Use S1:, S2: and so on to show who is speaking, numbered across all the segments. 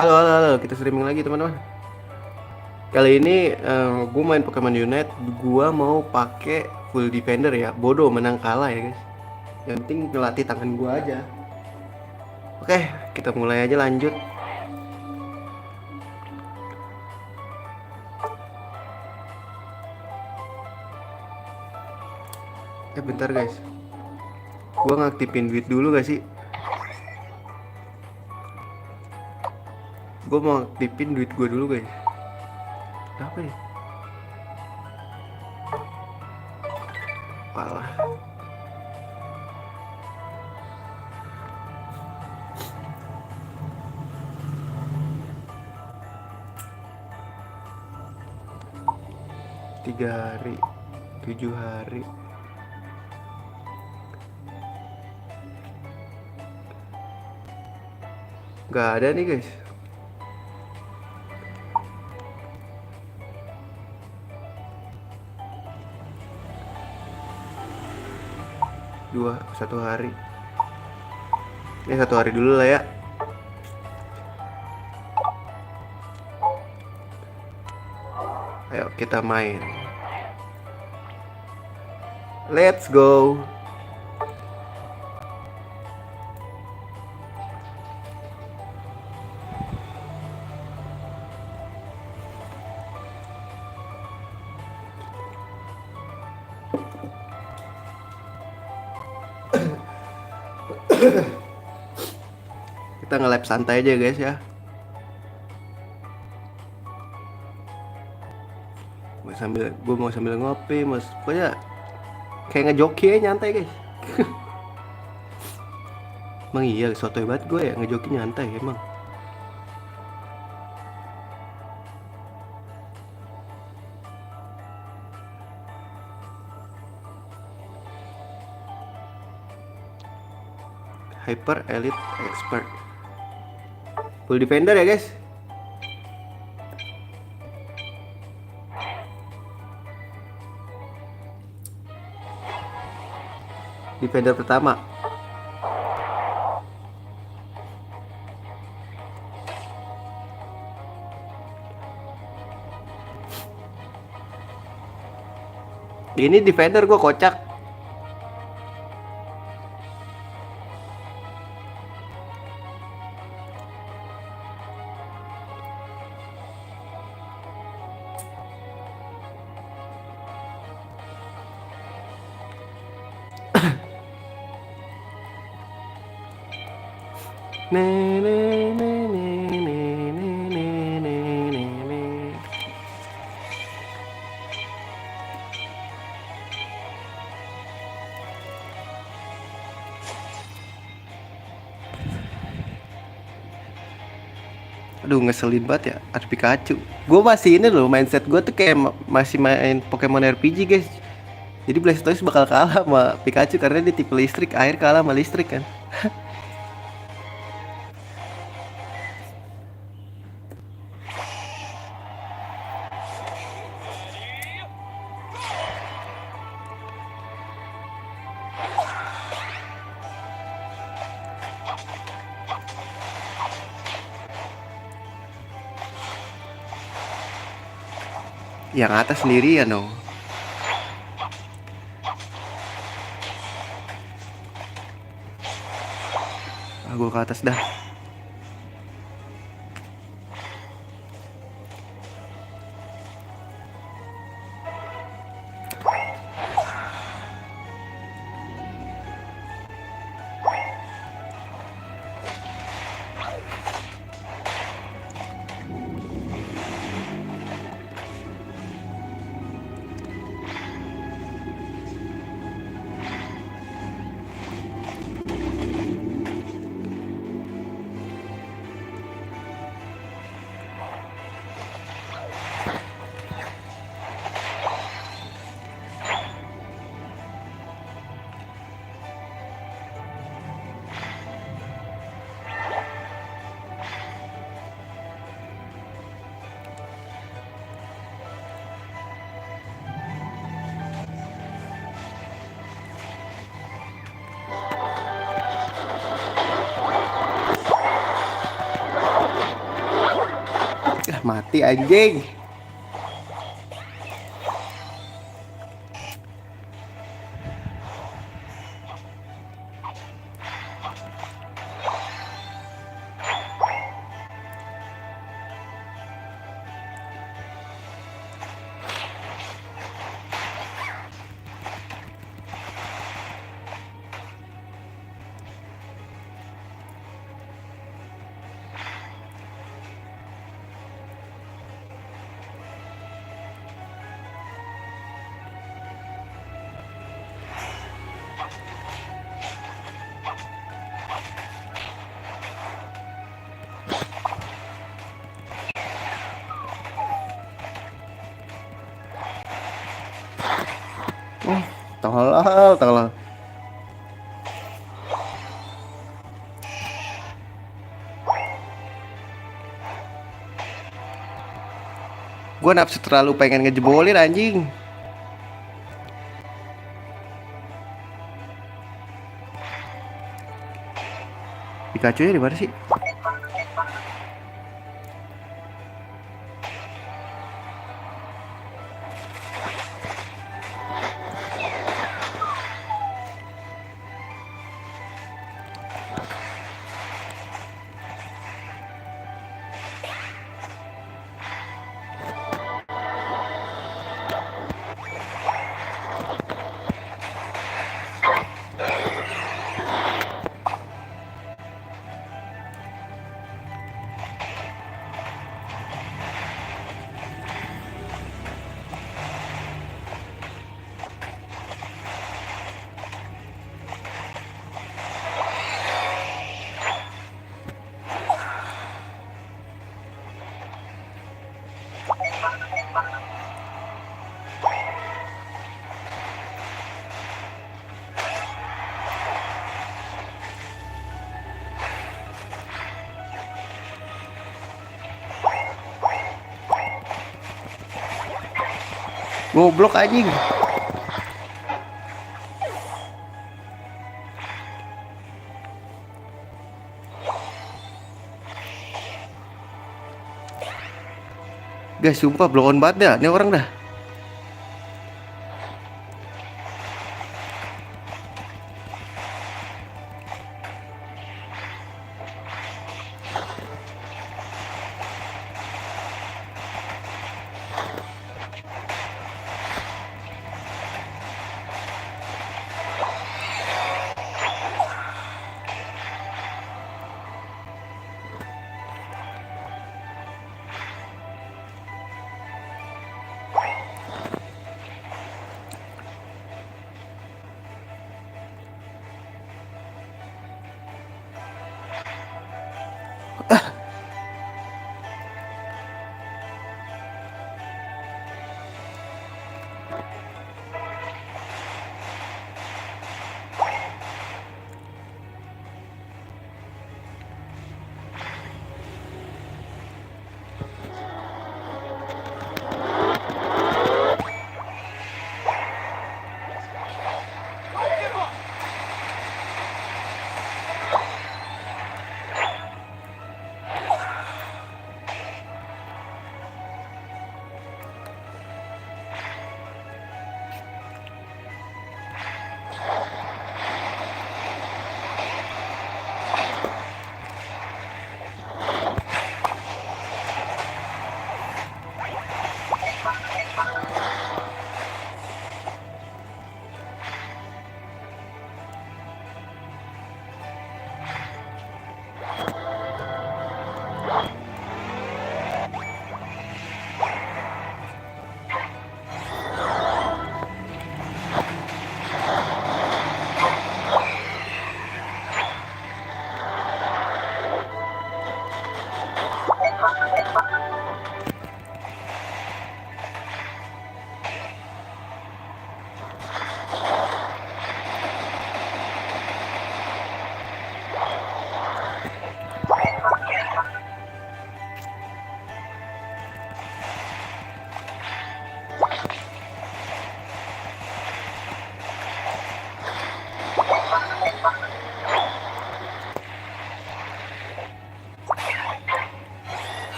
S1: Halo, halo, halo, kita streaming lagi teman-teman. Kali ini gue main Pokemon Unite. Gue mau pakai full defender ya. Bodoh menang kalah ya guys. Yang penting ngelatih tangan gue aja. Oke, kita mulai aja lanjut. Bentar guys. Gue ngaktifin duit dulu gak sih? Gue mau aktifin duit gue dulu guys. Apa ya? Alah. Tiga hari, 7 hari. Gak ada nih guys. Satu hari. Satu hari dulu lah ya. Ayo kita main. Let's go. Kita nge-lab santai aja guys ya. Gue mau sambil ngopi, mas. Pokoknya kayak ngejoki aja nyantai guys. Emang iya, sotoy banget gue ya ngejoki nyantai emang. Hyper Elite Expert. Full defender ya guys. Defender pertama. Ini defender gue kocak. Aduh ngeselin banget ya, ada Pikachu. Gue masih ini loh, mindset gue tuh kayak masih main Pokemon RPG guys. Jadi Blastoise bakal kalah sama Pikachu karena dia tipe listrik, air kalah sama listrik kan. Yang atas sendirian dong. Gue ke atas dah. Mati anjing. Tolol, tolol. Gue nafsu terlalu pengen ngejebolin anjing. Pikachu nya di mana sih? Goblok anjing. Guys, sumpah blow on banget dah, ini orang dah.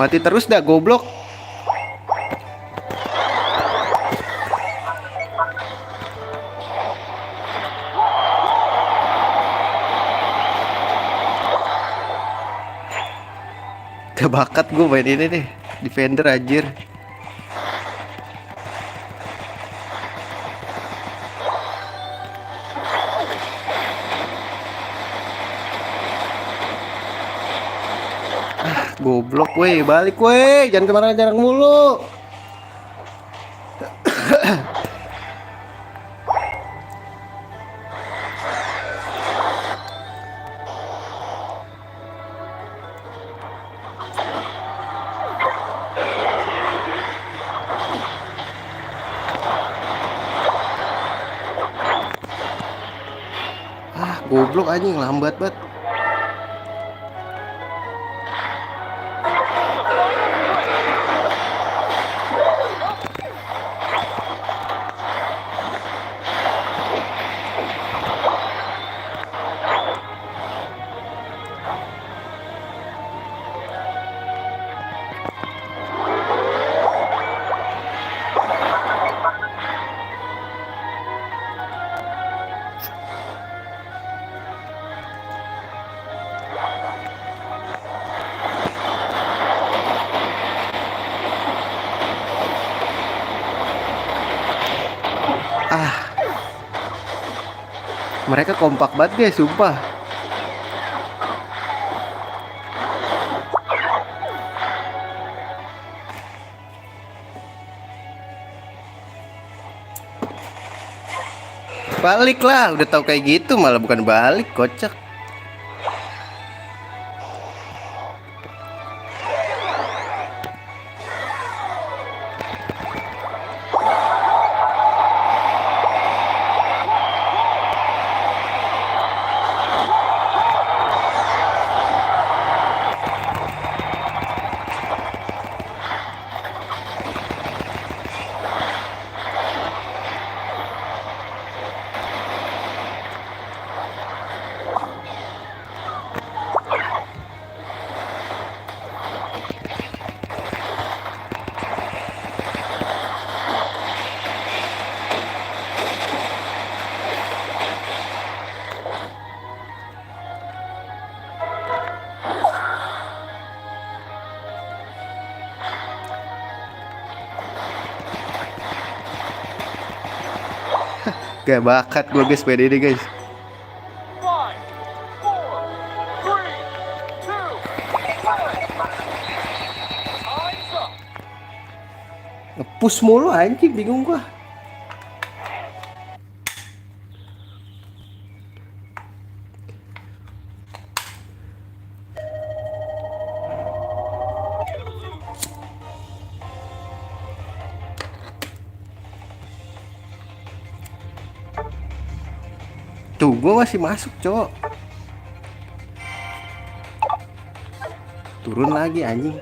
S1: Mati terus dah goblok. Gak bakat gue main ini deh. Defender anjir. Goblok weh, balik weh, jangan kemana-mana mulu. Goblok anjing, lambat banget. Mereka kompak banget guys, sumpah. Balik lah, udah tahu kayak gitu malah bukan balik, kocak. Gak bakat gue guys main ini guys. Nge-push mulu anjing, bingung gua. Tuh, gua masih masuk, cowok. Turun lagi anjing.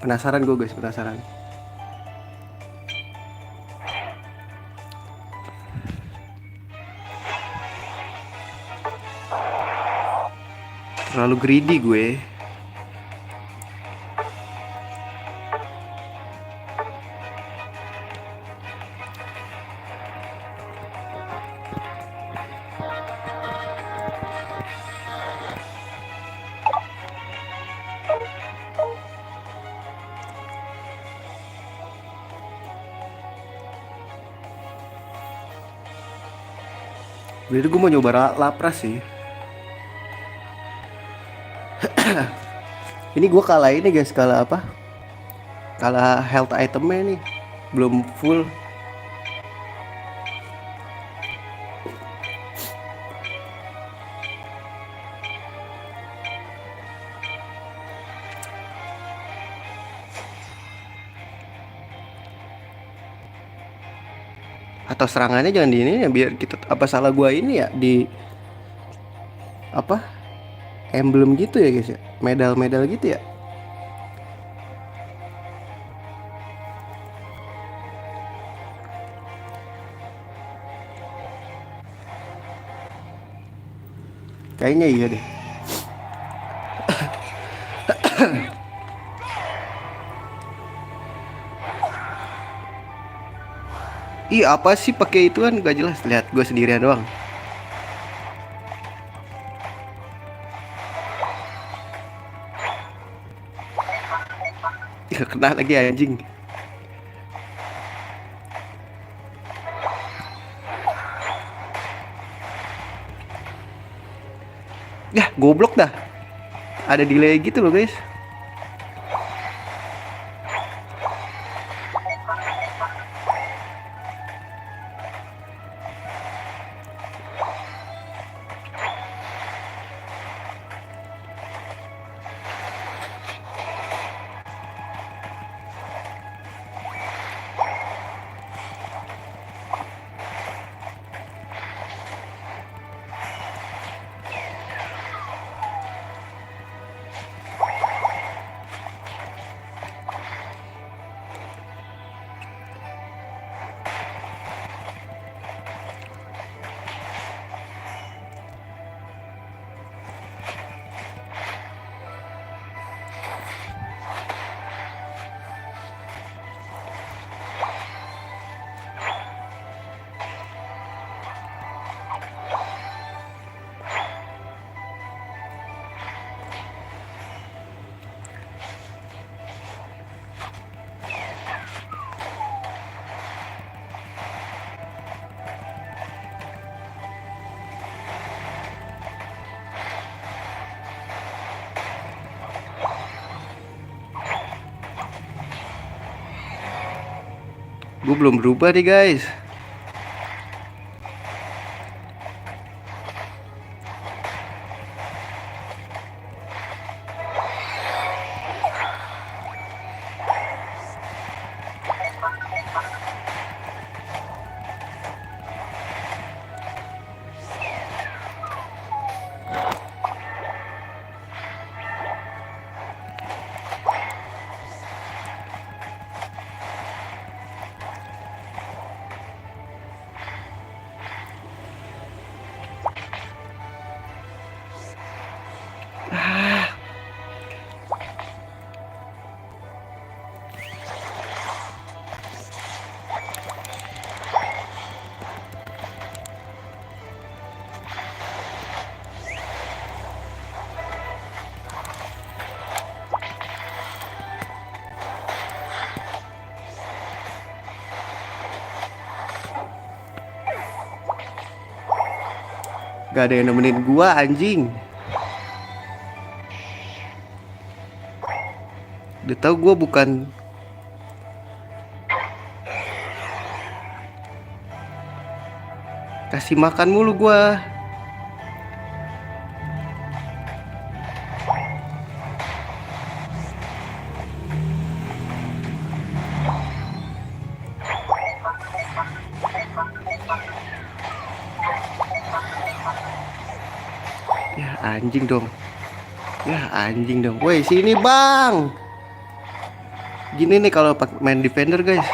S1: Penasaran gue guys, penasaran. Terlalu greedy gue. Jadi gue mau nyoba lapras sih. Ini gue kalah ini guys, kalah apa? Kalah health itemnya nih, belum full. Atau serangannya jangan di ini ya, biar kita apa salah gua ini ya di apa emblem gitu ya guys, ya medal-medal gitu ya. Kayaknya iya deh. Ih, apa sih pakai ituan gak jelas. Lihat gue sendirian doang. Ya, kena lagi anjing. Ya, goblok dah. Ada delay gitu loh, guys. Gue belum berubah nih, guys. Gak ada yang nemenin gua anjing. Udah tahu gua bukan kasih makan mulu gua. Ya anjing dong. Ya anjing dong. Woi, sini, Bang. Gini nih kalau main defender, guys.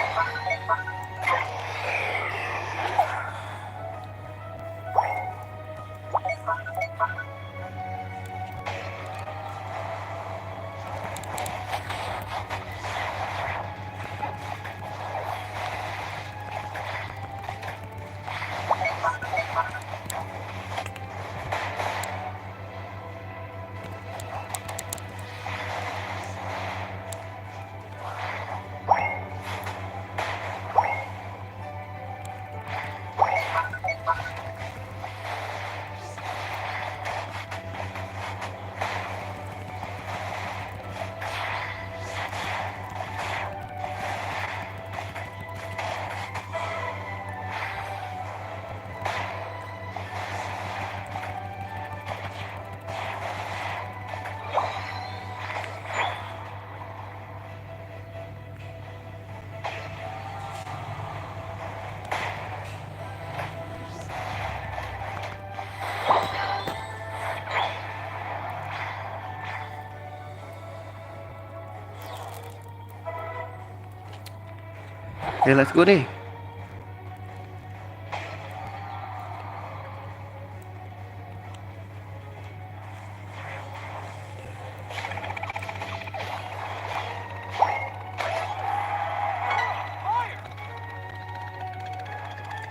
S1: Ya, let's go nih.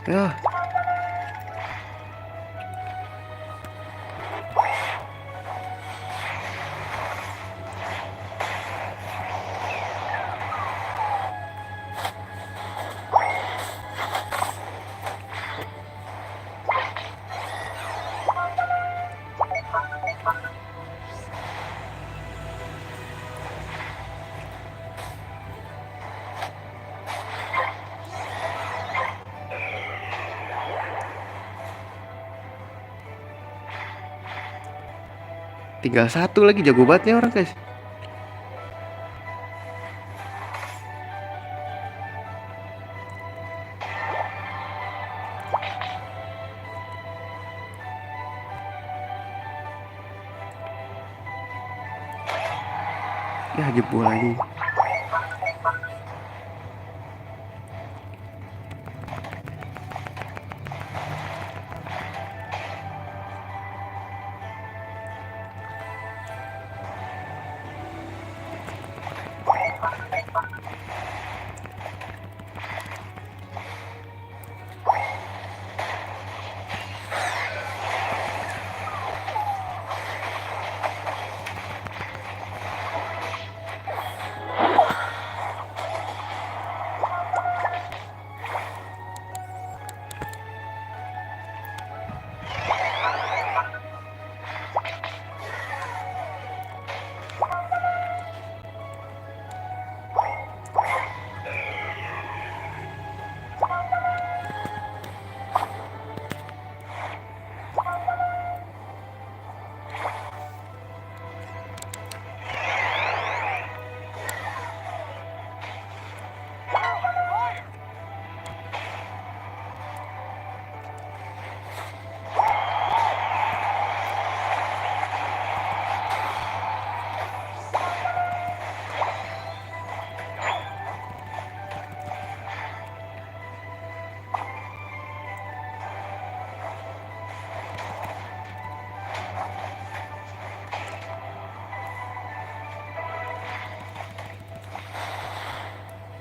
S1: Ya, 3-1 lagi, jago banget nih orang guys. Ya jebol lagi.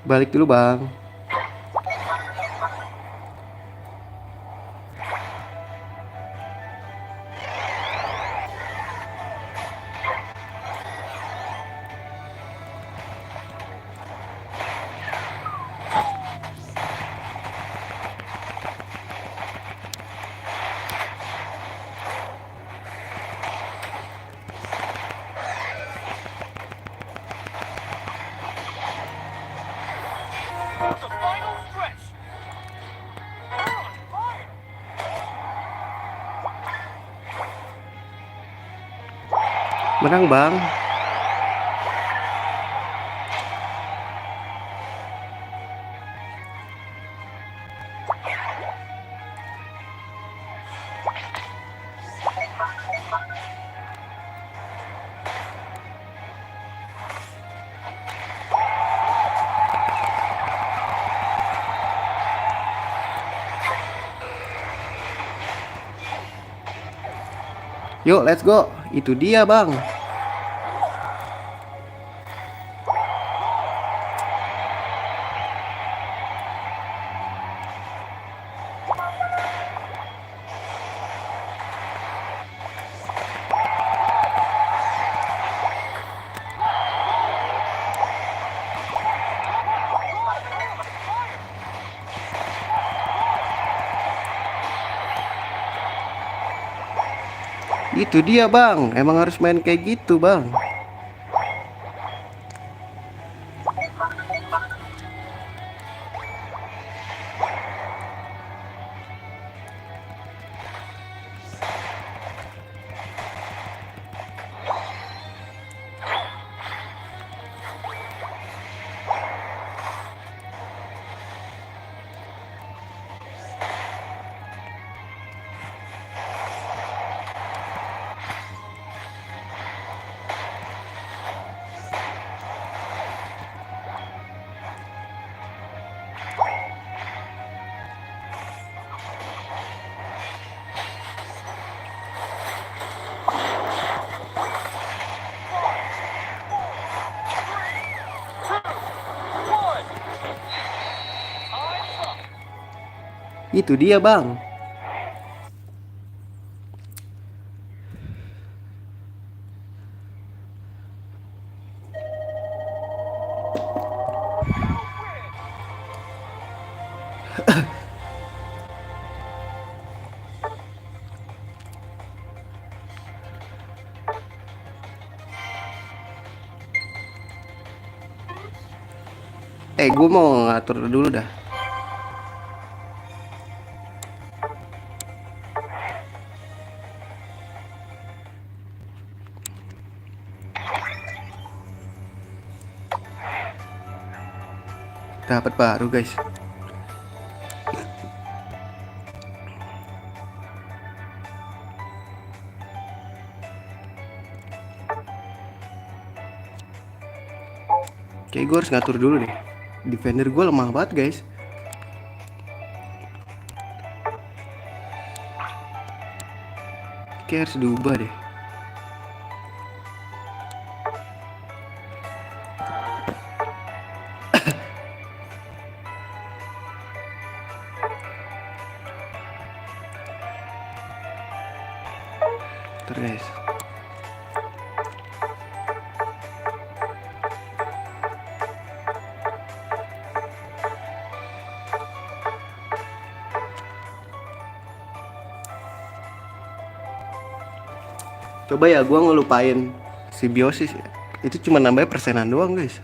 S1: Balik dulu bang. Menang bang. Yuk let's go. Itu dia bang. Itu dia bang. Emang harus main kayak gitu bang. Itu dia bang. Gue mau ngatur dulu dah. Dapat baru guys. Kayak gue harus ngatur dulu deh. Defender gue lemah banget guys. Kayak harus diubah deh. Ntar guys. Coba ya gue ngelupain simbiosis ya. Itu cuma nambah persenan doang guys.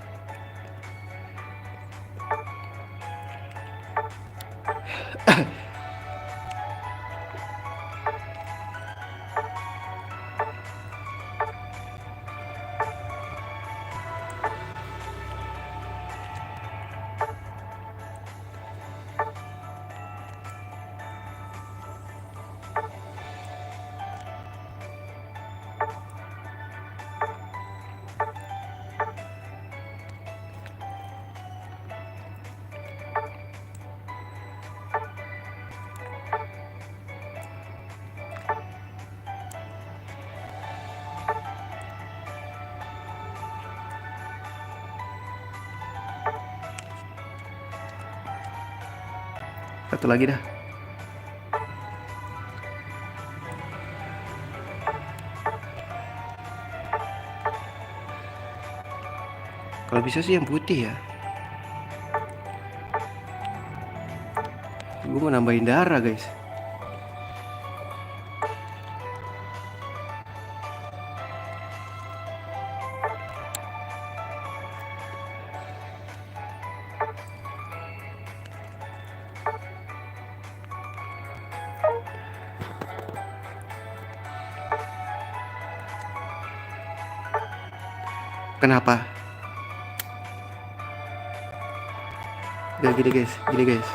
S1: Satu lagi dah. Kalau bisa sih yang putih ya. Gue mau nambahin darah guys. Kenapa? Udah gini guys, gini guys.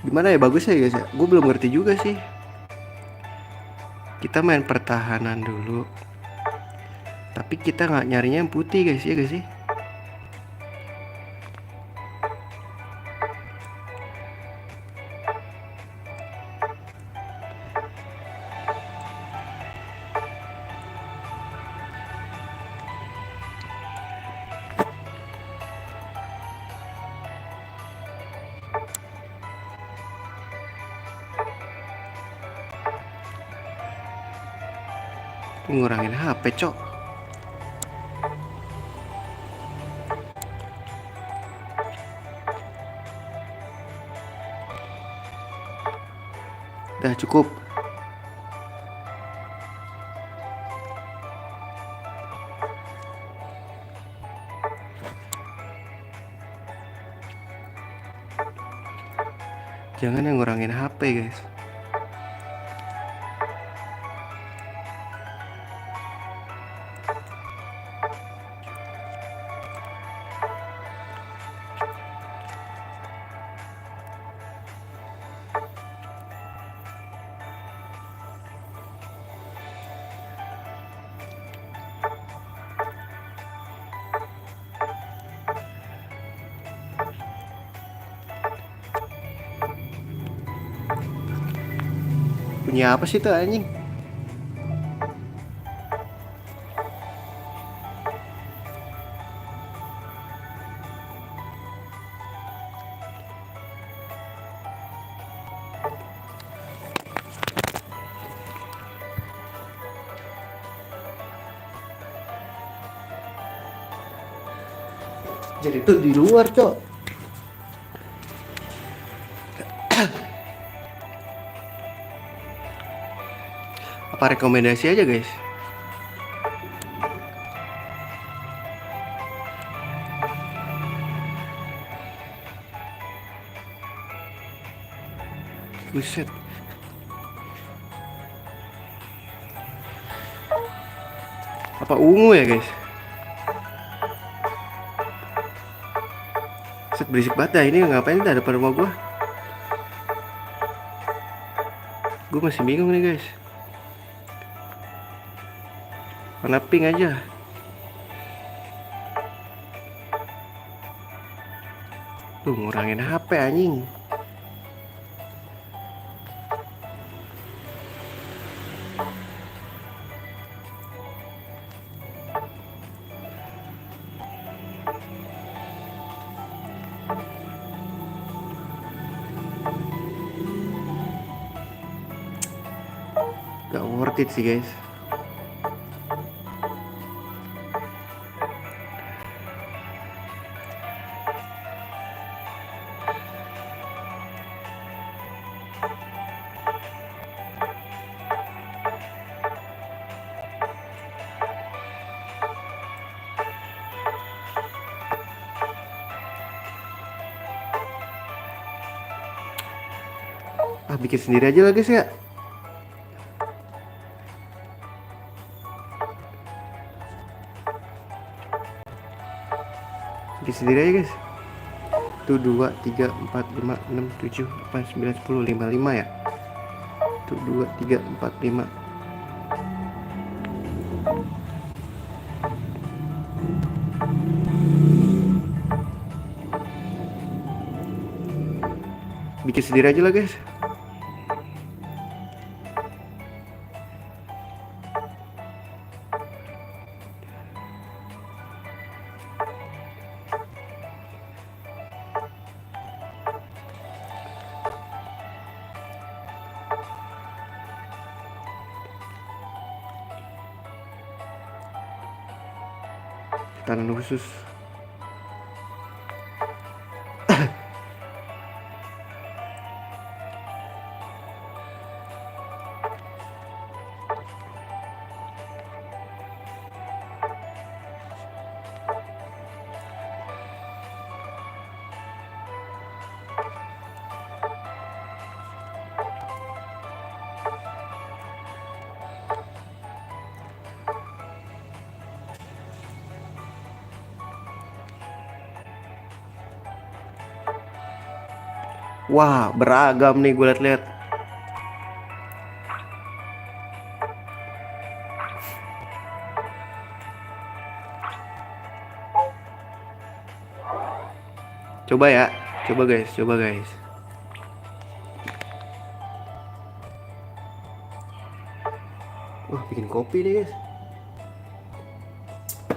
S1: Gimana ya bagusnya guys ya? Gue belum ngerti juga sih. Kita main pertahanan dulu. Tapi kita nggak nyarinya yang putih guys, ya guys sih? Ngurangin HP cok. Udah cukup. Jangan yang ngurangin HP guys. Punya apa sih tuh anjing? Jadi itu di luar, Cok. Apa rekomendasi aja, guys? Buset. Apa ungu ya, guys? Set, berisik banget dah. Ini ngapain dah depan rumah gua? Gue masih bingung nih, guys. Warna pink aja. Tuh, ngurangin HP anjing. Gak worth it sih, guys. Bikin sendiri aja lah, guys ya. Bikin sendiri aja, guys. Tuh 2, 3, 4, 5, 6, 7, 8, 9, 10, 5 ya. Tuh 2, 3, 4, 5. Bikin sendiri aja lah, guys. Tangan khusus. Wah, beragam nih gue liat-liat. Coba ya, coba guys, coba guys. Wah, bikin kopi deh, guys.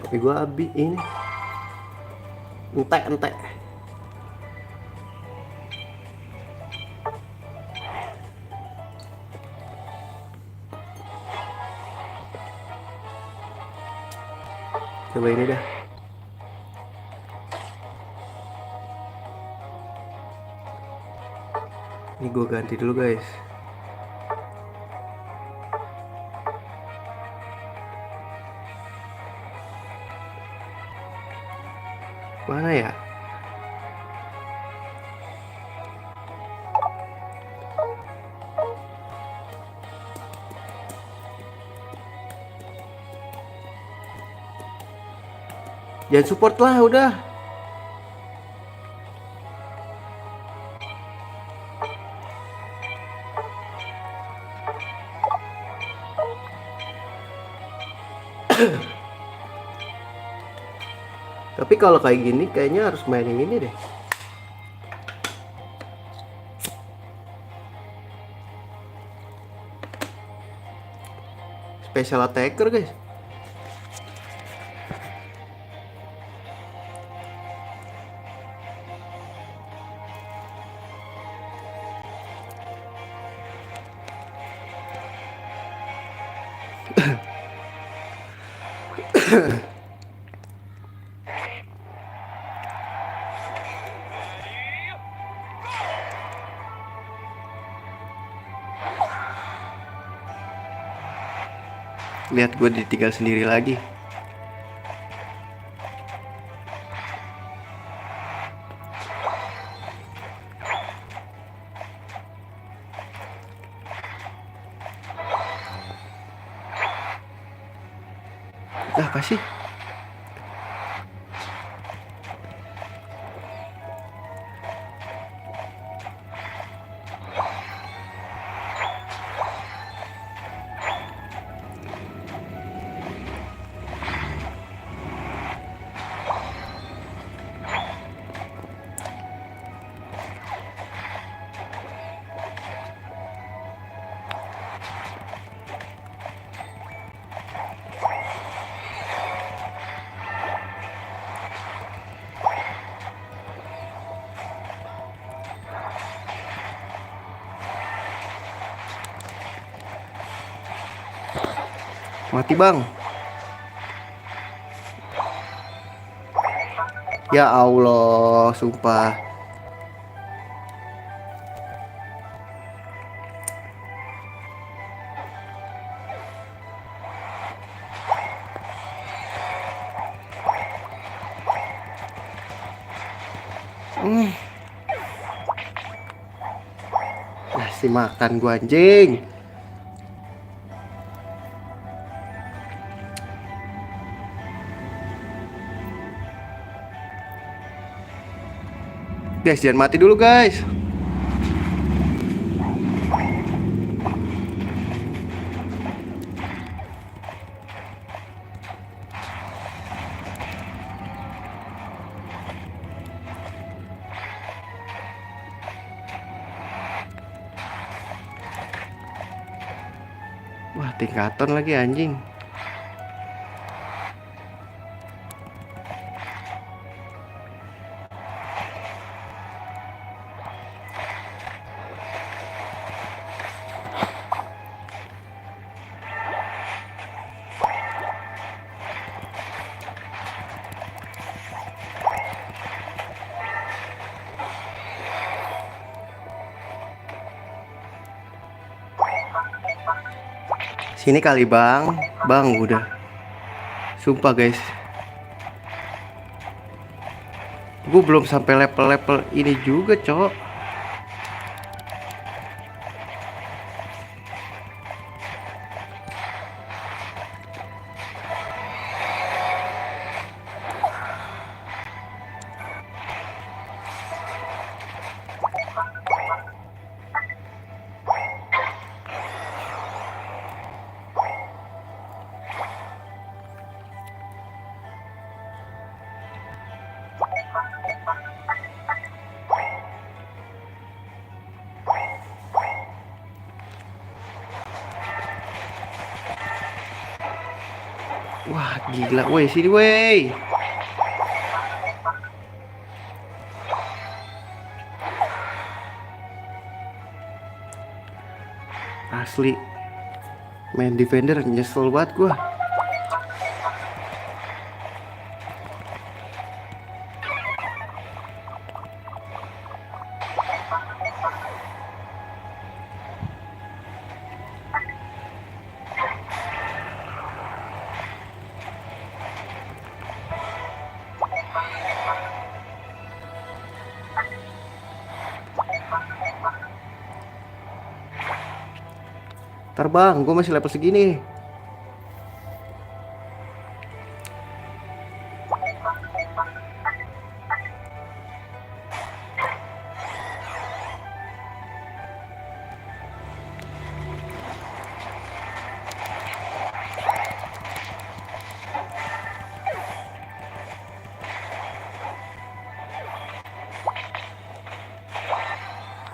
S1: Kopi gue habis ini. Entek. Coba ini dah. Ini gue ganti dulu, guys. Mana ya? Jangan support lah, udah. Tapi kalau kayak gini kayaknya harus main yang ini deh. Special attacker, guys. Lihat gue ditinggal sendiri lagi. Apa sih? Mati bang. Ya Allah, sumpah. Kasih makan gua anjing. Guys, jangan mati dulu guys. Wah, tingkatan lagi anjing. Sini kali bang. Bang udah. Sumpah guys, gue belum sampai level-level ini juga cok. Wah gila, woi sini woi. Asli main defender nyesel banget gua. Terbang, gue masih level segini.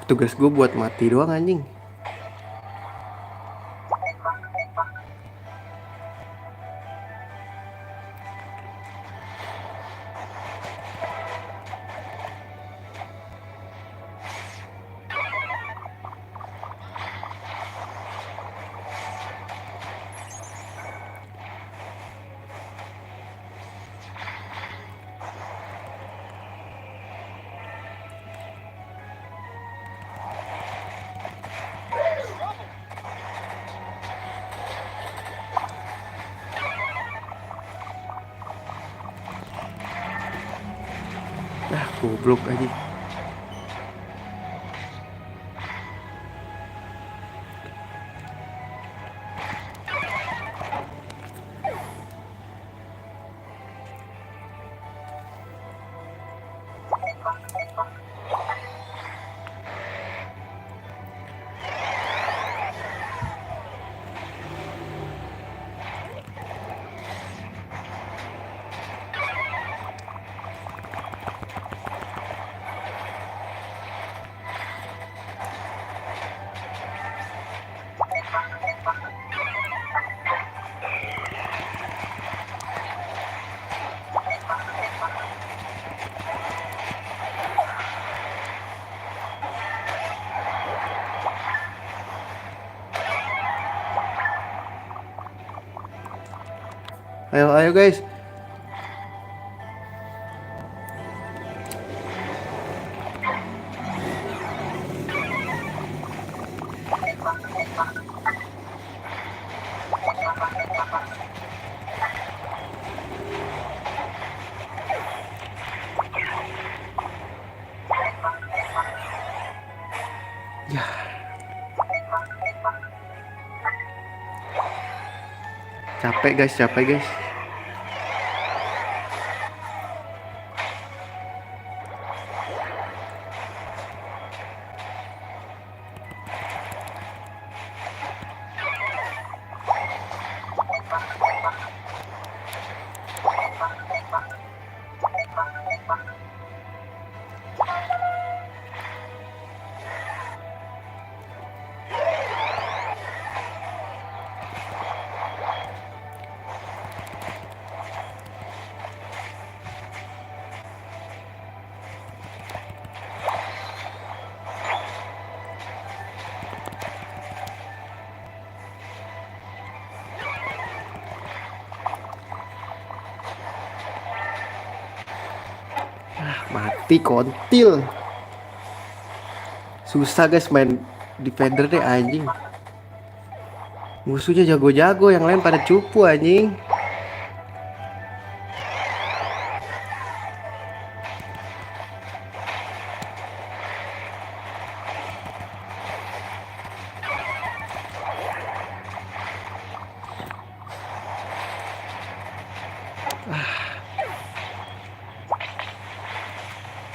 S1: Tugas gue buat mati doang anjing. Ah, goblok aja. Ayo, ayo guys. Ya, capek guys, capek guys. Mati kontil. Susah guys main defender deh anjing. Musuhnya jago-jago, yang lain pada cupu anjing.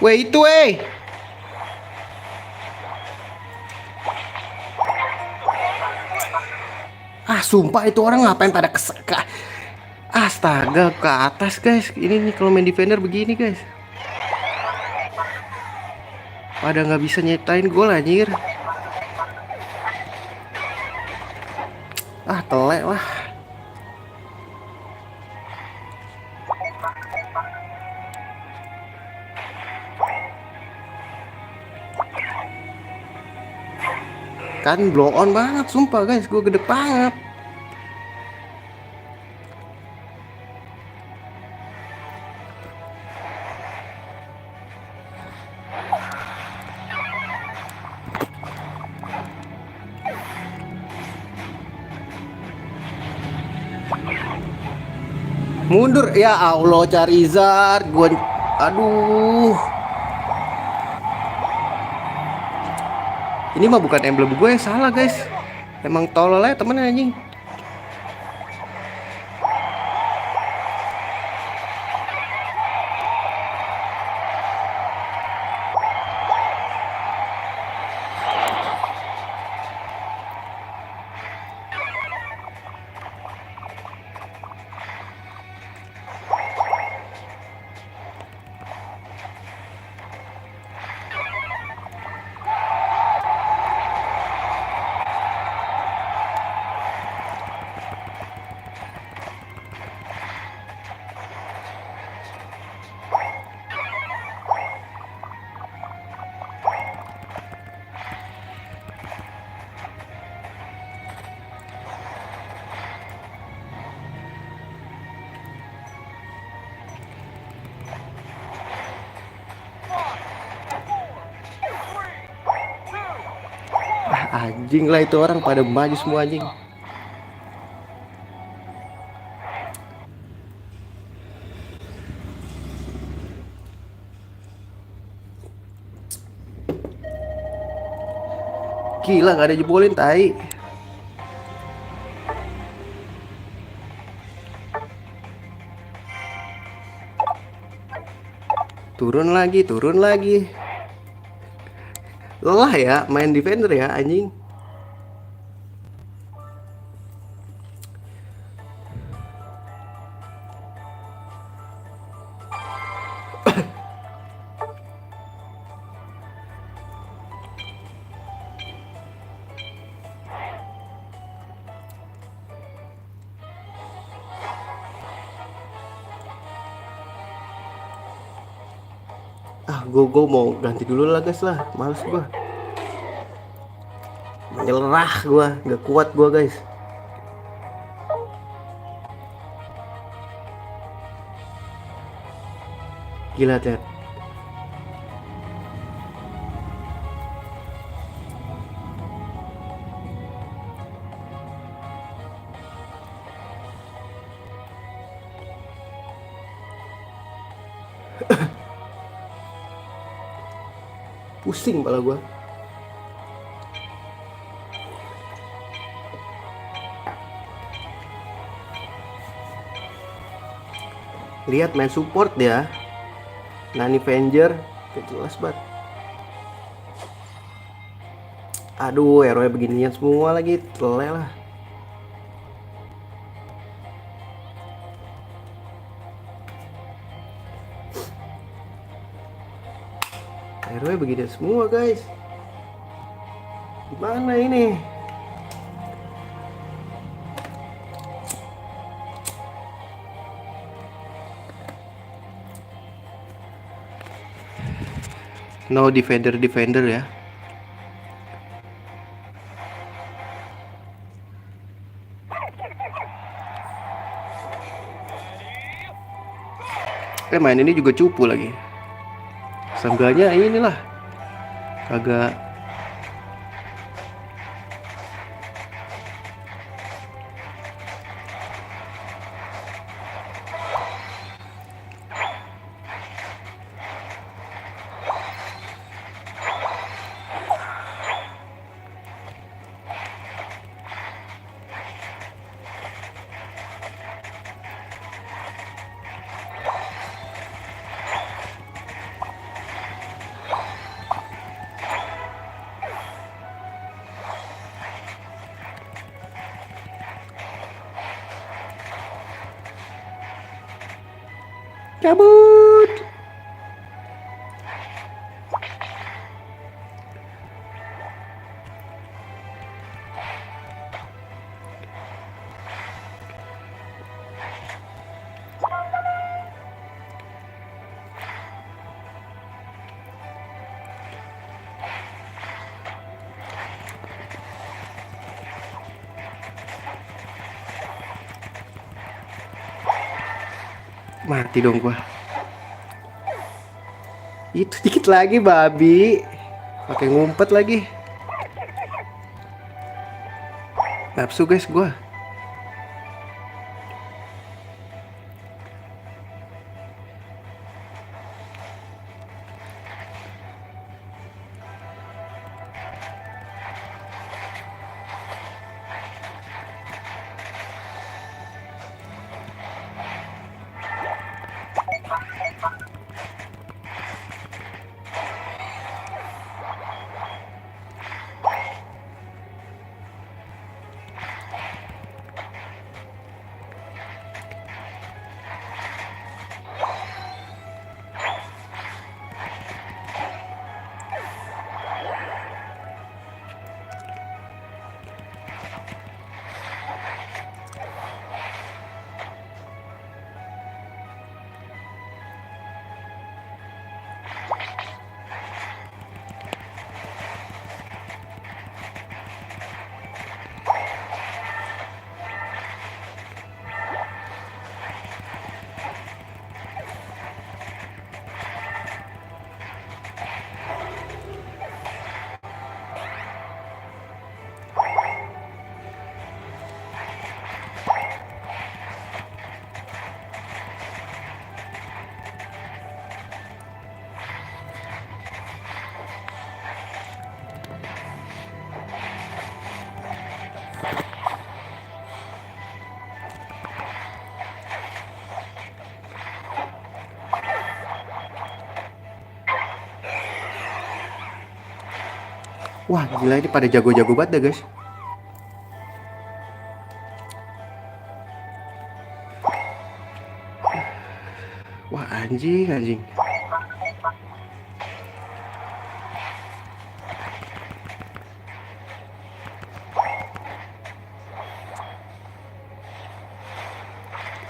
S1: Weh itu weh. Ah sumpah itu orang ngapain pada keseka. Astaga, ke atas guys. Ini nih kalau main defender begini guys. Pada nggak bisa nyetain gol anjir. Ah telek lah. Kan blow on banget sumpah guys, gue gede banget. Mundur ya Allah, Charizard gue. Aduh. Ini mah bukan emblem gue yang salah guys. Emang tolol aja temen anjing. Anjing lah itu orang pada maju semua anjing. Gila, gak ada jebolin tai. Turun lagi, turun lagi. Lelah ya main defender ya anjing. Gue mau ganti dulu lah guys lah, males gue. Nyerah gue, nggak kuat gue guys. Gila Ted. Pusing kepala gue. Lihat main support dia. Nani Avenger, jelas banget. Aduh, hero beginian semua lagi, teleh lah. Hero beginian semua guys. Gimana ini? No defender ya. Main ini juga cupu lagi. Seenggaknya inilah kagak. Cabut. Mati dong gua. Itu dikit lagi babi. Pakai ngumpet lagi. Nafsu guys gua. Wah gila ini pada jago-jago banget dah guys. Wah anjing anjing.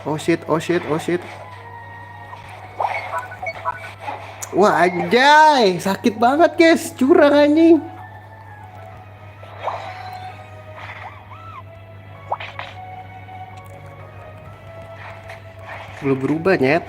S1: Oh shit, oh shit, oh shit. Wah anjay, sakit banget guys, curang anjing. Belum berubah nyet.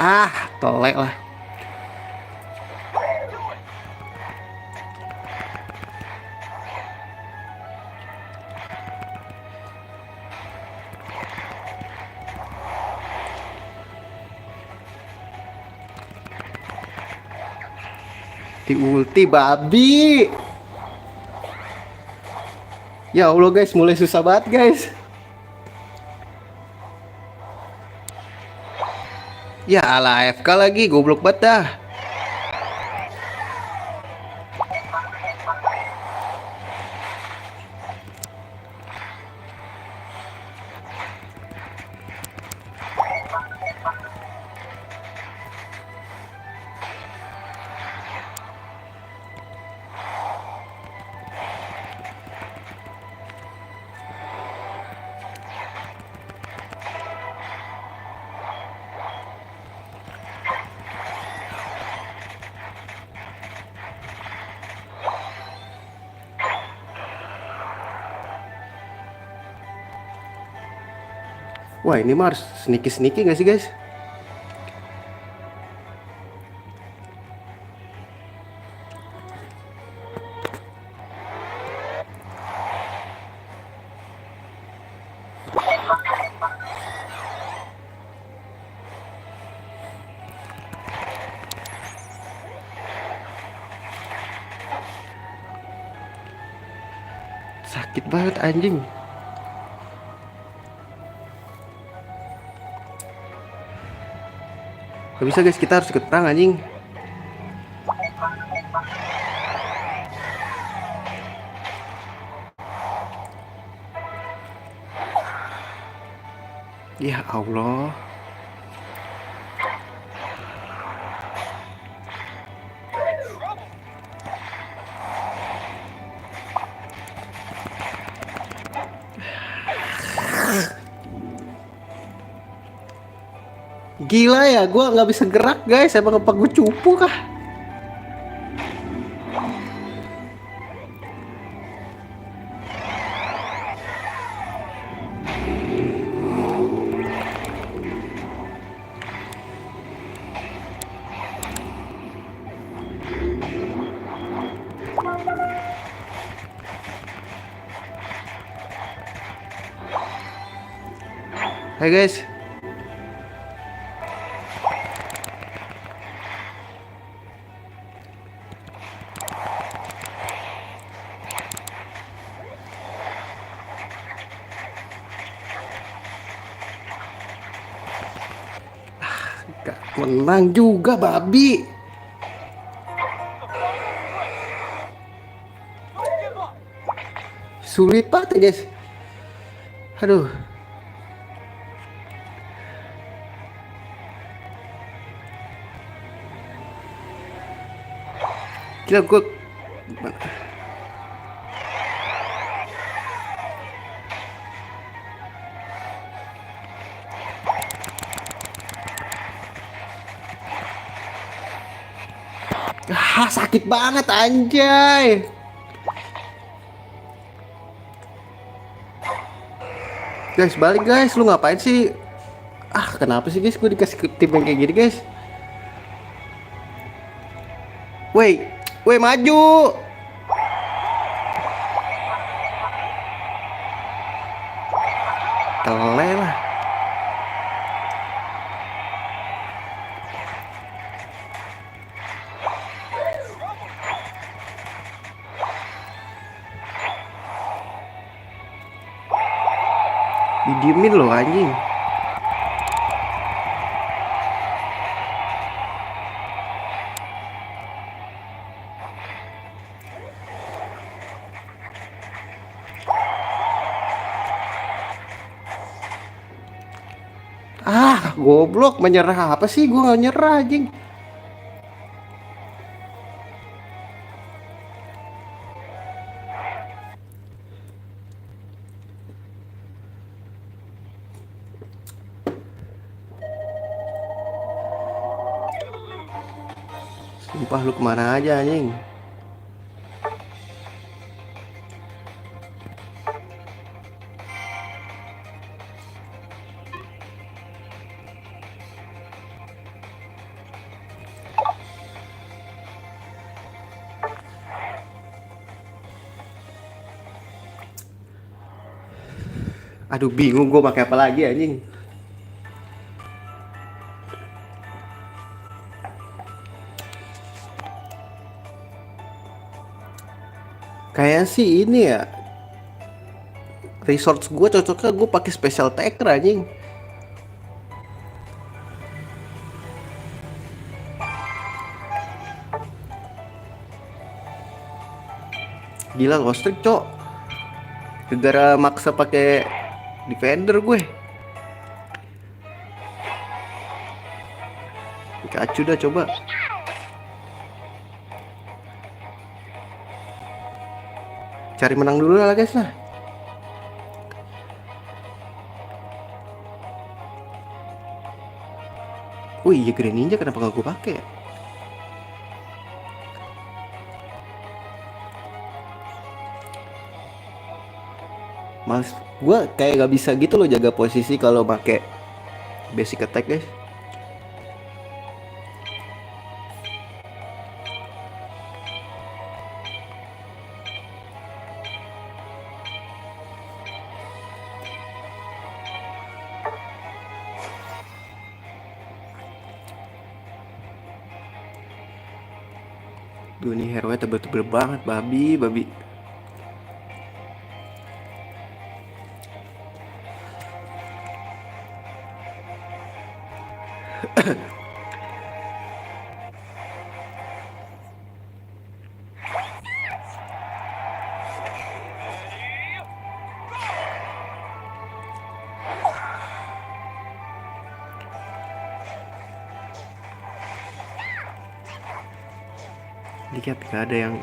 S1: Ah, telek lah. Di ulti babi. Ya Allah guys, mulai susah banget guys. Ya ala AFK lagi, goblok banget dah. Wah ini mah harus sneaky gak sih guys? Sakit banget anjing. Gak bisa guys, kita harus ikut perang anjing. Ya Allah. Gila ya, gue nggak bisa gerak guys. Emang apa gue cupu kah? Hai guys. Gak menang juga babi. Sulit banget ya guys. Aduh. Gila gue. Ah, sakit banget anjay. Guys, balik guys. Lu ngapain sih? Ah, kenapa sih guys gue dikasih ke tim yang kayak gini guys? Woi, woi maju. Tele lah. Didiemin loh anjing. Ah, goblok, menyerah apa sih? Gua nggak nyerah anjing. Sumpah lu kemana aja anjing. Aduh bingung gue pakai apa lagi anjing. Kayak sih ini ya. Resource gue cocoknya gue pakai special attacker anjing. Gila Ghost Trick cok. Gara-gara maksa pakai defender gue. Pikachu dah coba. Cari menang dulu lah guys lah. Wih, iya Green Ninja kenapa nggak gue pakai ya? Mas, gue kayak gak bisa gitu loh jaga posisi kalau pakai basic attack guys. Duh, ini hero-nya tebel-tebel banget, babi. Lihat gak ada yang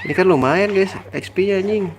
S1: ini kan lumayan guys XP nya anjing.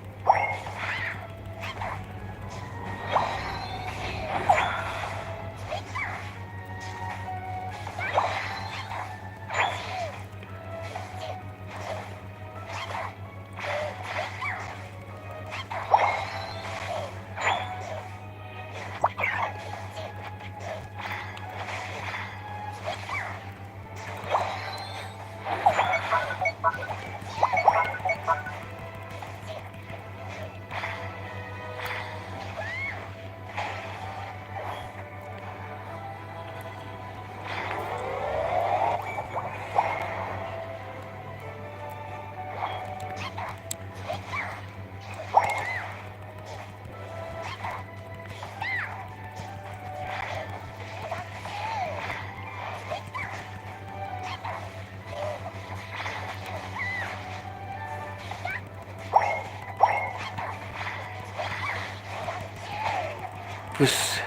S1: Terus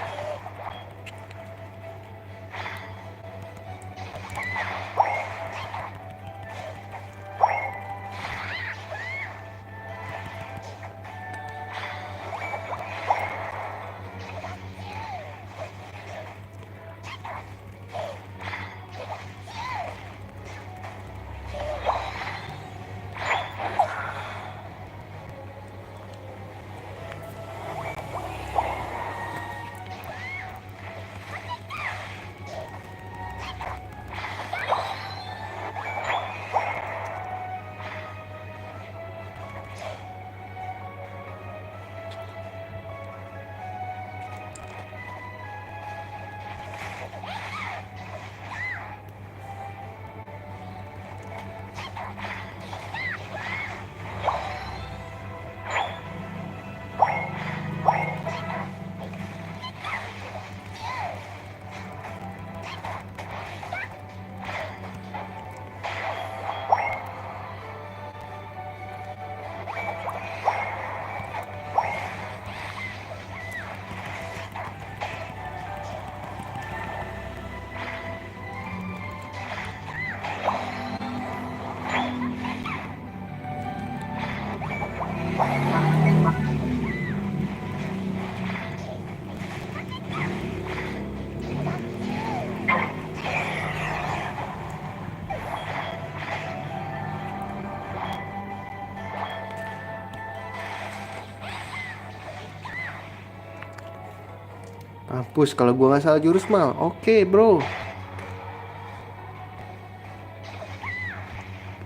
S1: mampus kalau gua nggak salah jurus mal. Oke, bro.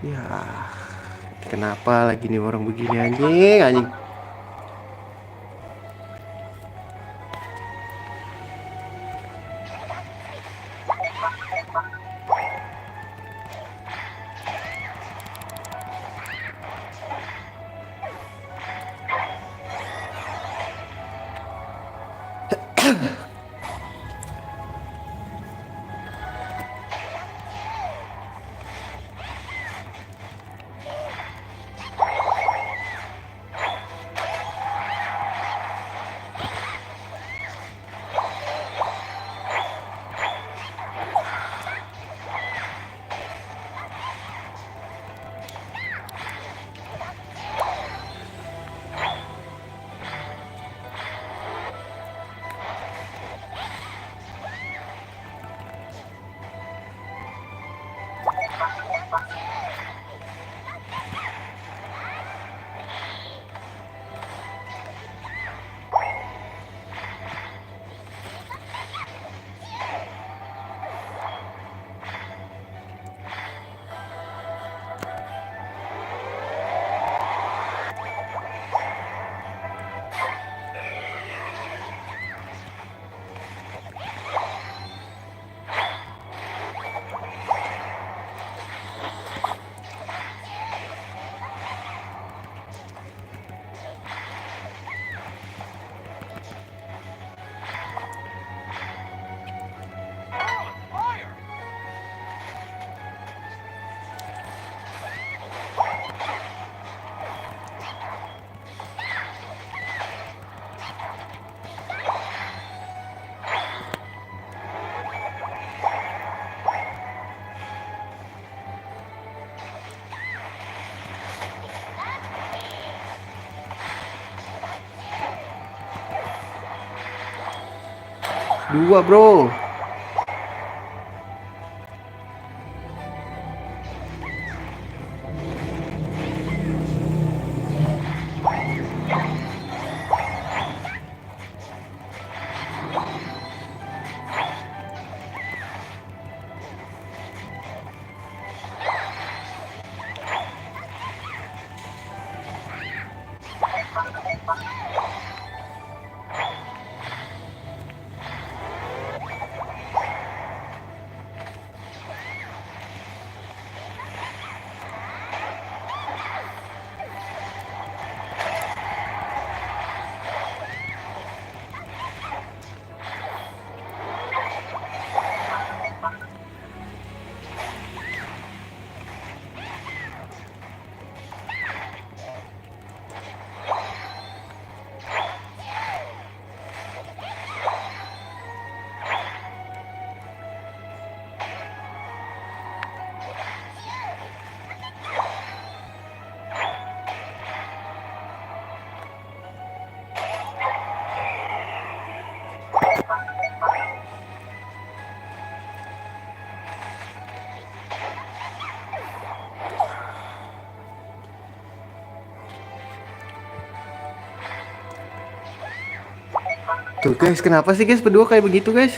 S1: Ya, kenapa lagi nih orang begini anjing, anjing. Dua, bro. Tuh guys, kenapa sih guys berdua kayak begitu guys?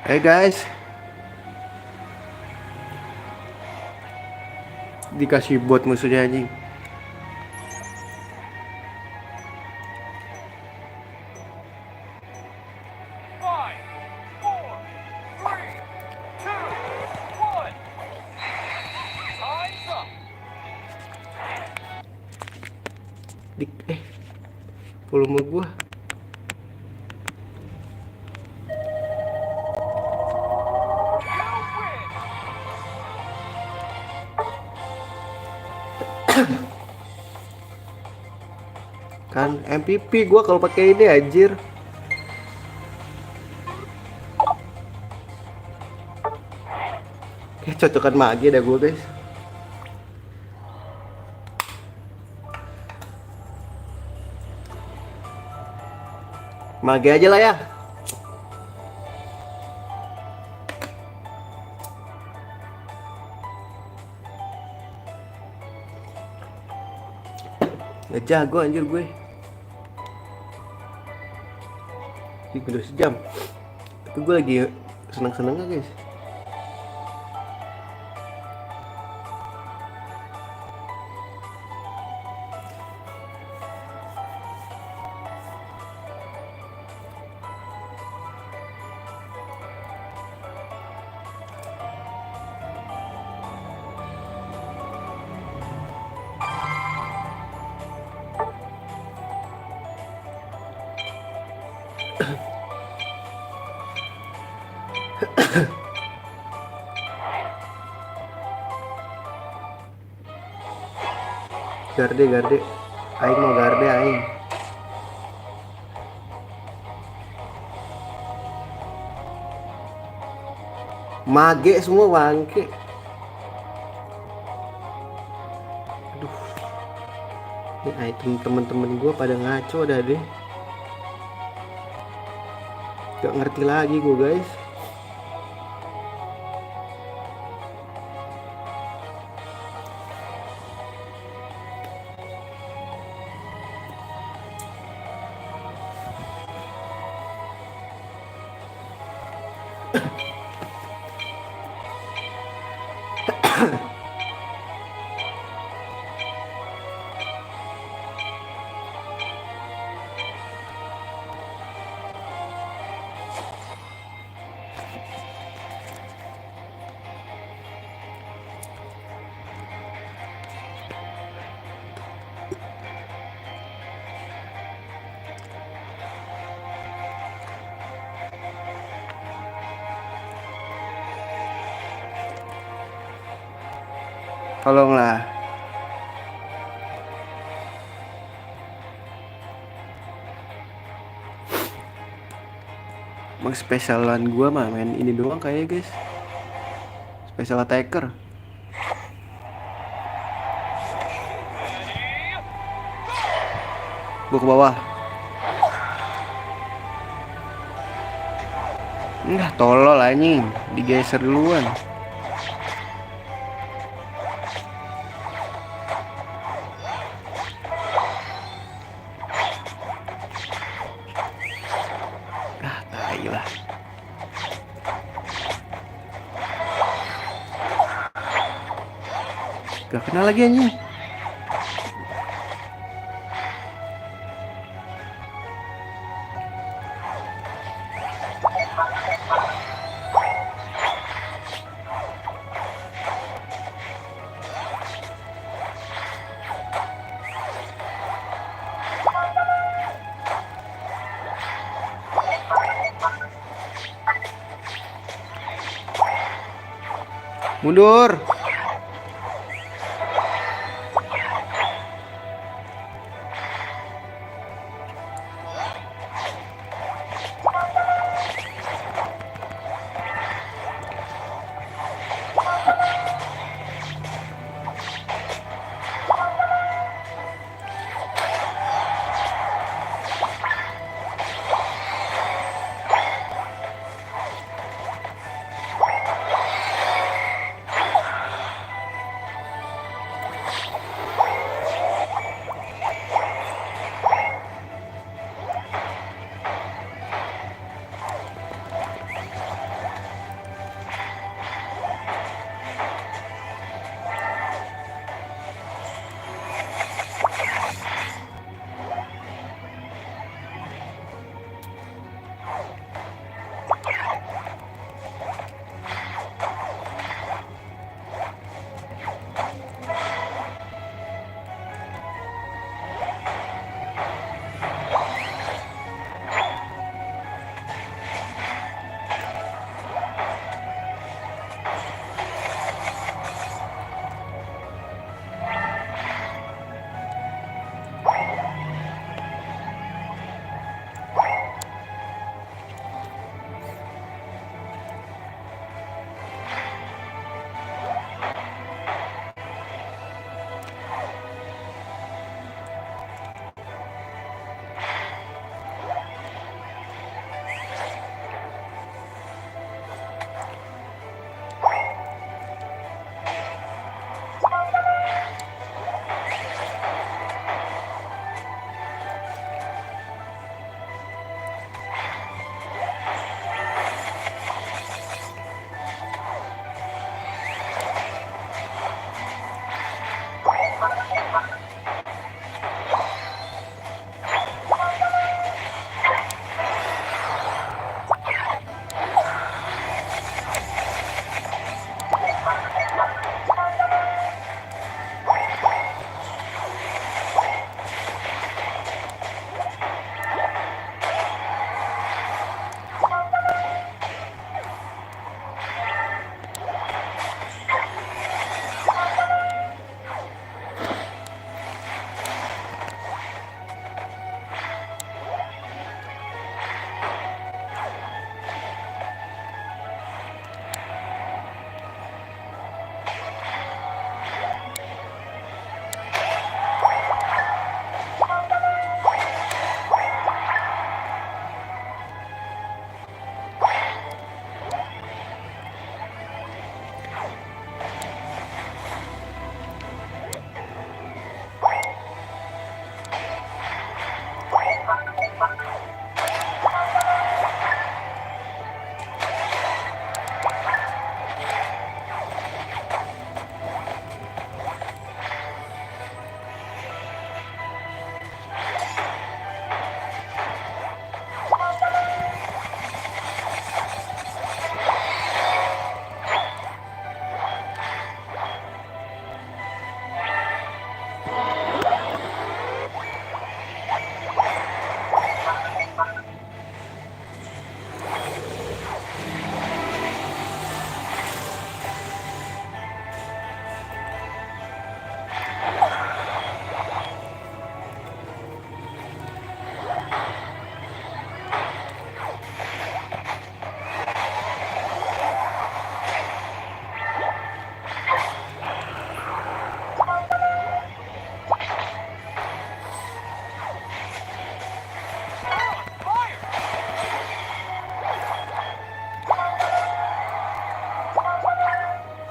S1: Hey guys, dikasih bot musuhnya anjing. Volume gua kan MVP gua kalau pakai ini anjir. Kayak cocokan mage dah gua guys. Mage aja lah ya. Gak jago anjir gue. Udah sejam. Tapi gue lagi seneng-senengnya guys. Garde aing mau garde aing. Mage semua bangke. Aduh, ini item temen-temen gue pada ngaco dah deh. Gak ngerti lagi gue guys. Tolonglah. Emang spesialan gua mah main ini doang kayaknya guys. Special attacker. Gua ke bawah. Enggak, tolol anjing, digeser duluan. Ah, tai lah. Gak kena lagi anjing. Mundur.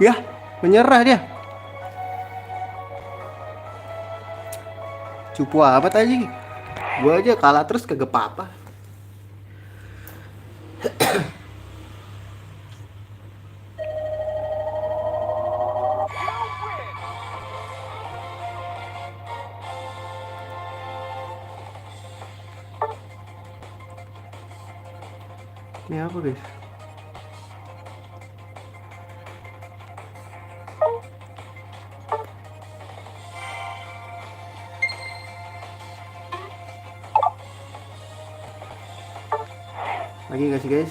S1: Ya, menyerah dia. Cupu amat aja. Gua aja kalah terus kagak apa-apa. Ini apa guys? Lagi gak sih guys?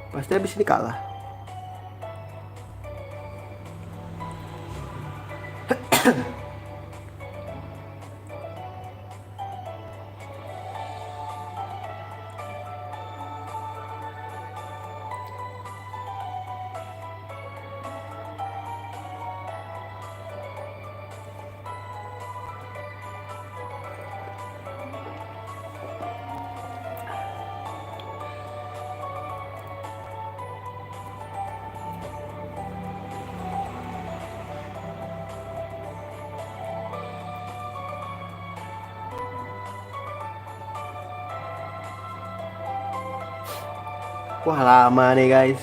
S1: Pasti habis ini kalah. Wah lama nih guys.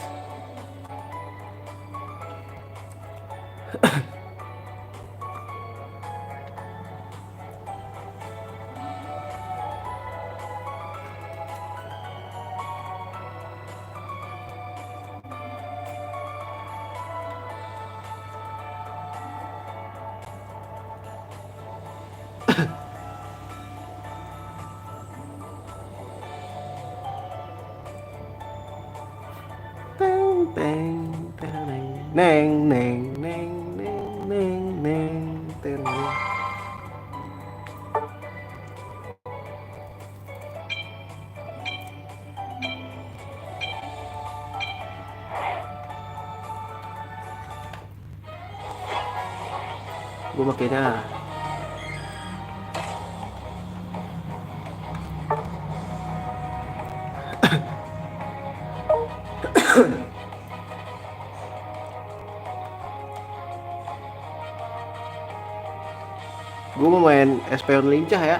S1: Teng teng neng neng neng neng neng neng teng. Gue makainya gue mau main Espion lincah ya.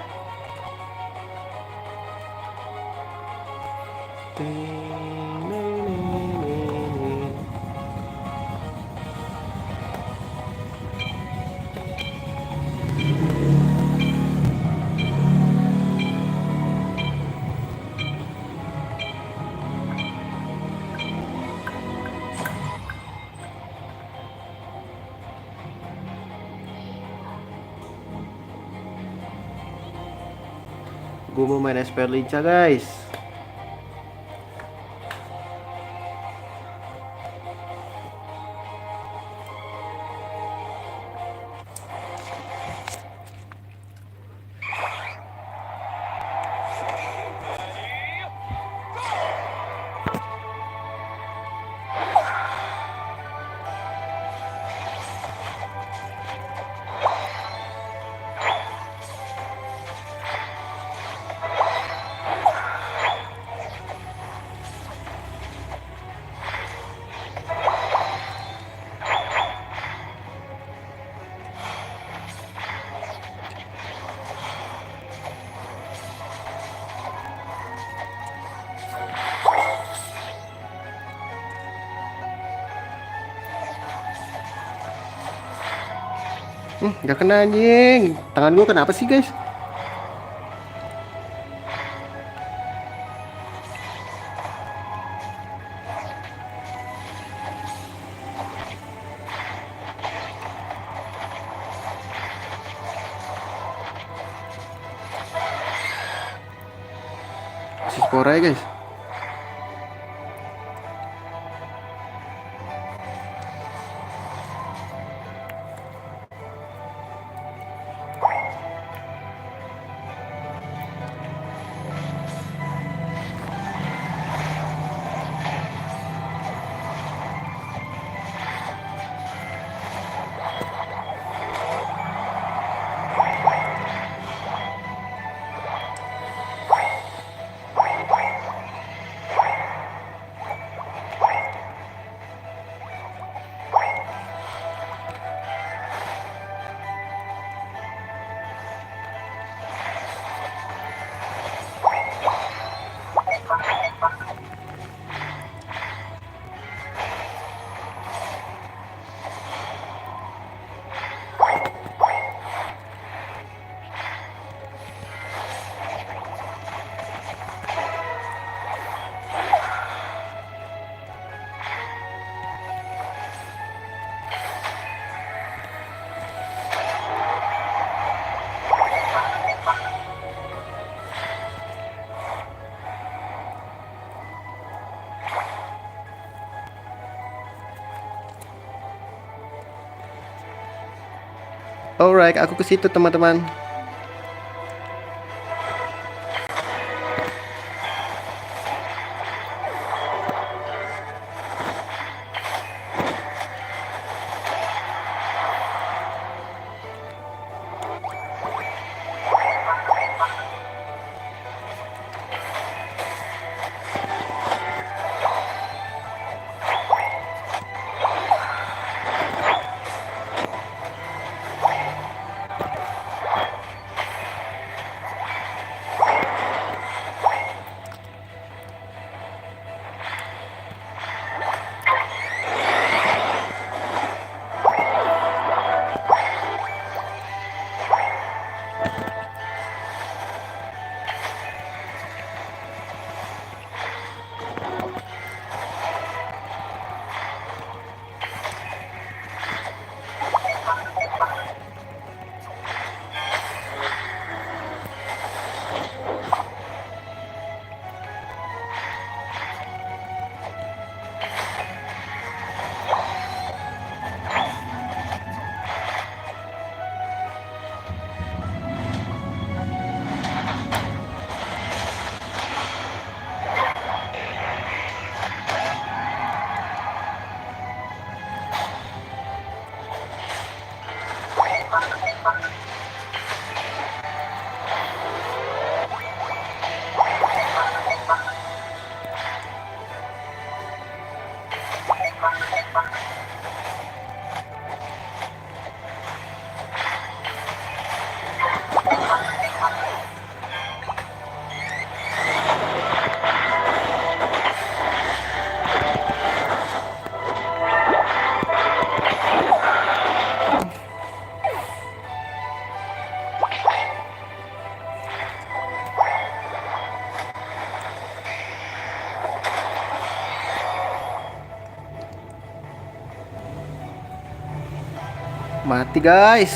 S1: Gue mau main Esper lincah guys. Gak kena anjing. Tangan gue kenapa sih guys? Kasih spora ya guys. Alright, aku ke situ teman-teman. Mati guys.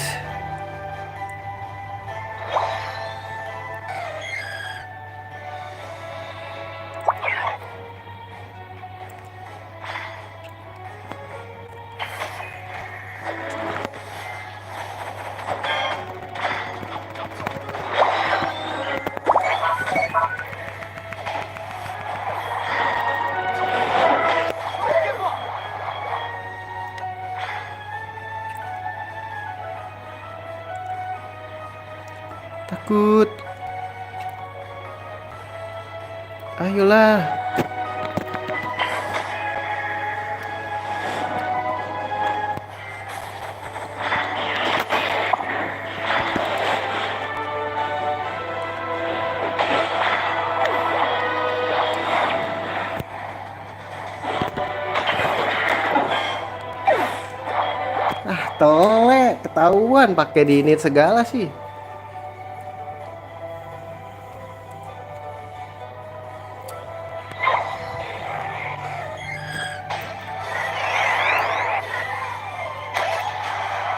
S1: Takut. Ayolah. Ah, tolek, ketahuan pakai dinit segala sih.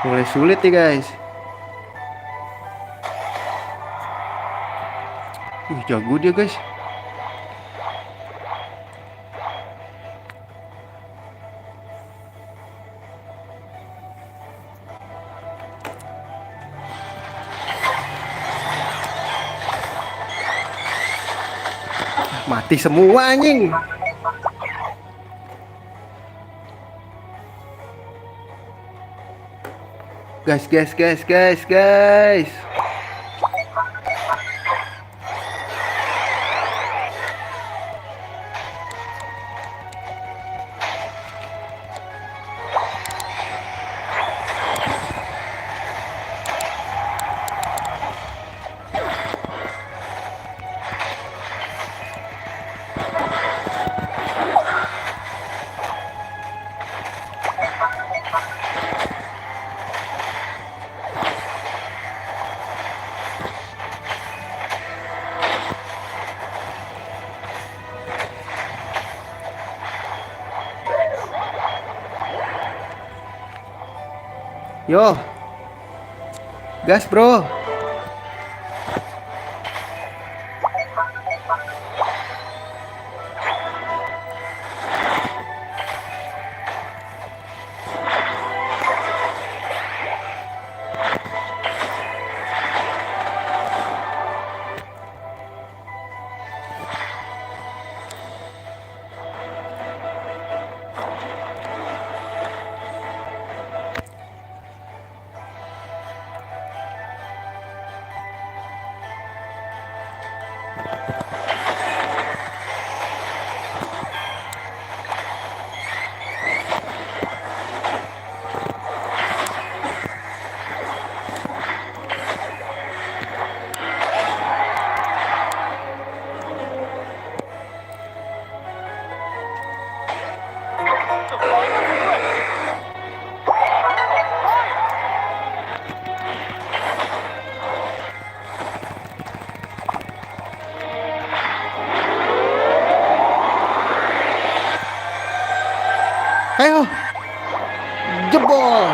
S1: Mulai sulit nih guys. Jago dia guys. Mati semua anjing. Guys. Yo. Gas, bro. Ayo, jebol.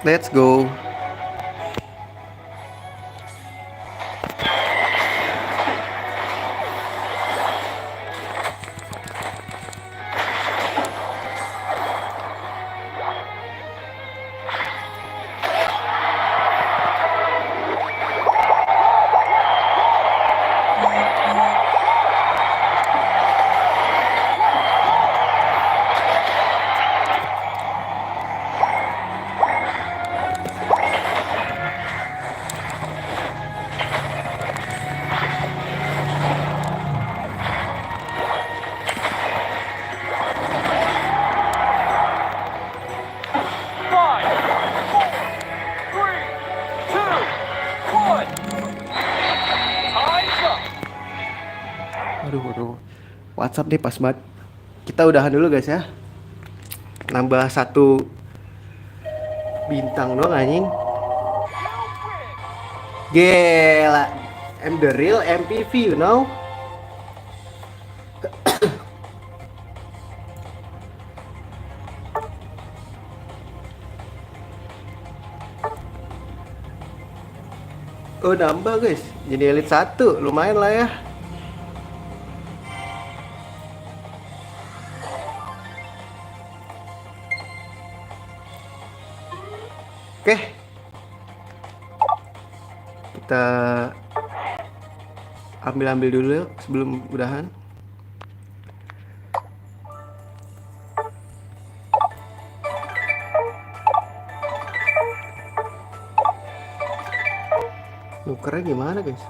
S1: Let's go. Aduh, WhatsApp deh pas banget. Kita udahan dulu guys ya. Nambah 1 bintang doang anjing. Gila. I'm the real MPV, you know. Oh nambah guys. Jadi elite 1, lumayan lah ya. Oke, kita ambil dulu ya sebelum udahan. Nukernya gimana guys?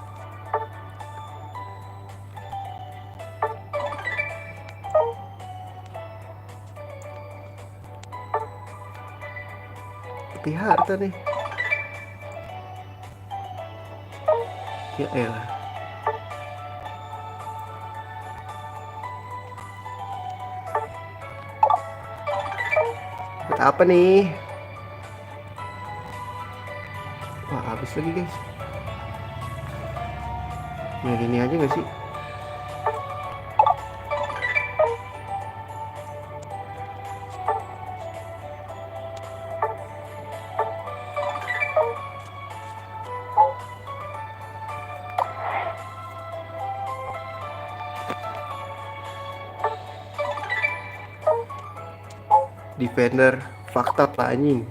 S1: Tapi harta nih. Ya elah. Dapat apa nih? Wah habis lagi guys. Nah gini aja gak sih? Defender fakta anjing.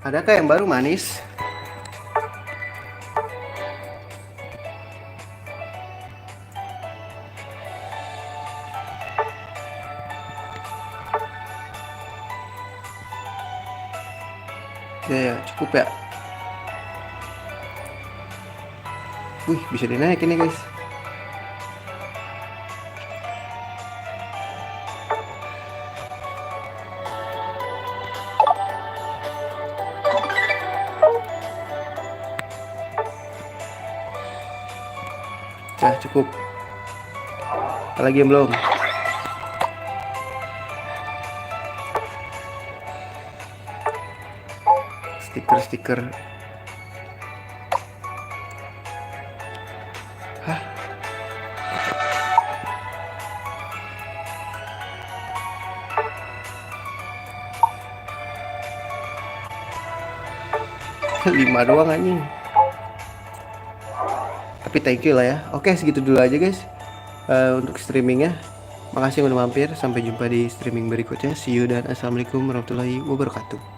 S1: Adakah yang baru manis? Ya, ya, cukup ya. Wih, bisa dinaikin nih guys. Ya, cukup. Lagi yang belum. Stiker-stiker. Hah? Lima doang anjing. Tapi thank you lah ya. Oke, segitu dulu aja guys. Untuk streamingnya. Makasih yang udah mampir. Sampai jumpa di streaming berikutnya. See you dan assalamualaikum warahmatullahi wabarakatuh.